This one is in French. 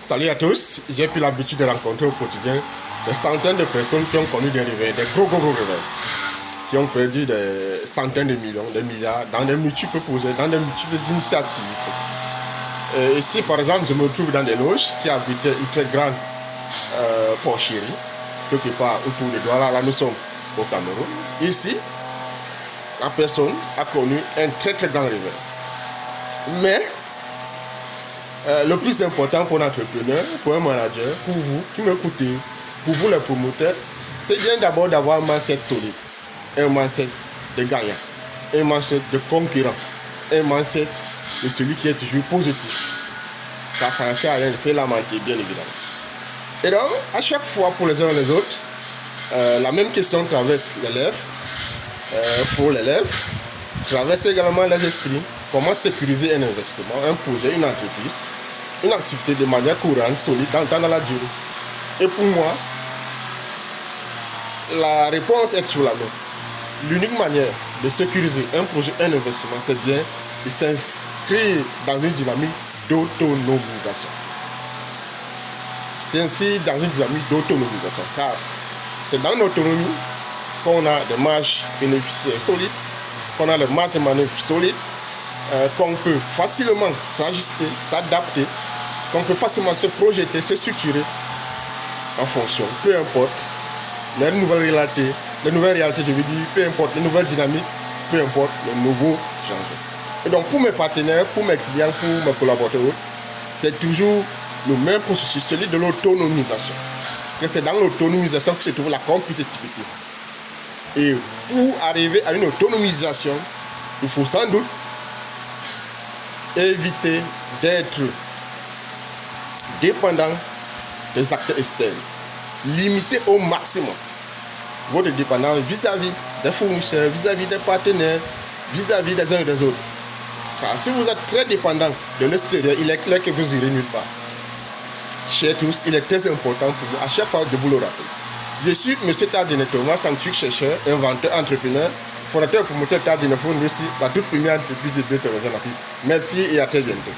Salut à tous, j'ai pris l'habitude de rencontrer au quotidien des centaines de personnes qui ont connu des réveils, des gros réveils, qui ont perdu des centaines de millions, des milliards, dans des multiples projets, dans des multiples initiatives. Et ici, par exemple, je me trouve dans des loges qui abritaient une très grande porcherie, quelque part autour de Douala. Là, nous sommes au Cameroun. Ici, la personne a connu un très grand réveil. Mais le plus important pour l'entrepreneur, pour un manager, pour vous qui m'écoutez, pour vous les promoteurs, c'est bien d'abord d'avoir un mindset solide, un mindset de gagnant, un mindset de conquérant, un mindset de celui qui est toujours positif. Car ça ne sert à rien de se lamenter, bien évidemment. Et donc, à chaque fois pour les uns et les autres, la même question traverse les lèvres, pour les lèvres, traverse également les esprits. Comment sécuriser un investissement, un projet, une entreprise, une activité de manière courante, solide, dans la durée. Et pour moi, la réponse est toujours la même. L'unique manière de sécuriser un projet, un investissement, c'est bien de s'inscrire dans une dynamique d'autonomisation. S'inscrire dans une dynamique d'autonomisation, car c'est dans l'autonomie qu'on a des marges bénéficiaires solides, qu'on a des marges de manœuvre solides, qu'on peut facilement s'ajuster, s'adapter, qu'on peut facilement se projeter, se structurer en fonction, peu importe les nouvelles réalités, je veux dire, peu importe les nouvelles dynamiques, peu importe les nouveaux changements. Et donc pour mes partenaires, pour mes clients, pour mes collaborateurs, c'est toujours le même processus, celui de l'autonomisation. C'est dans l'autonomisation que se trouve la compétitivité. Et pour arriver à une autonomisation, il faut sans doute éviter d'être dépendant des acteurs externes. Limiter au maximum votre dépendance vis-à-vis des fournisseurs, vis-à-vis des partenaires, vis-à-vis des uns et des autres. Car si vous êtes très dépendant de l'extérieur, il est clair que vous irez nulle part. Chers tous, il est très important pour vous, à chaque fois, de vous le rappeler. Je suis M. Tardine Thomas, scientifique chercheur, inventeur, entrepreneur, fondateur et promoteur Tardine Phone, aussi la toute première entreprise de biotechnologie en Afrique. Merci et à très bientôt.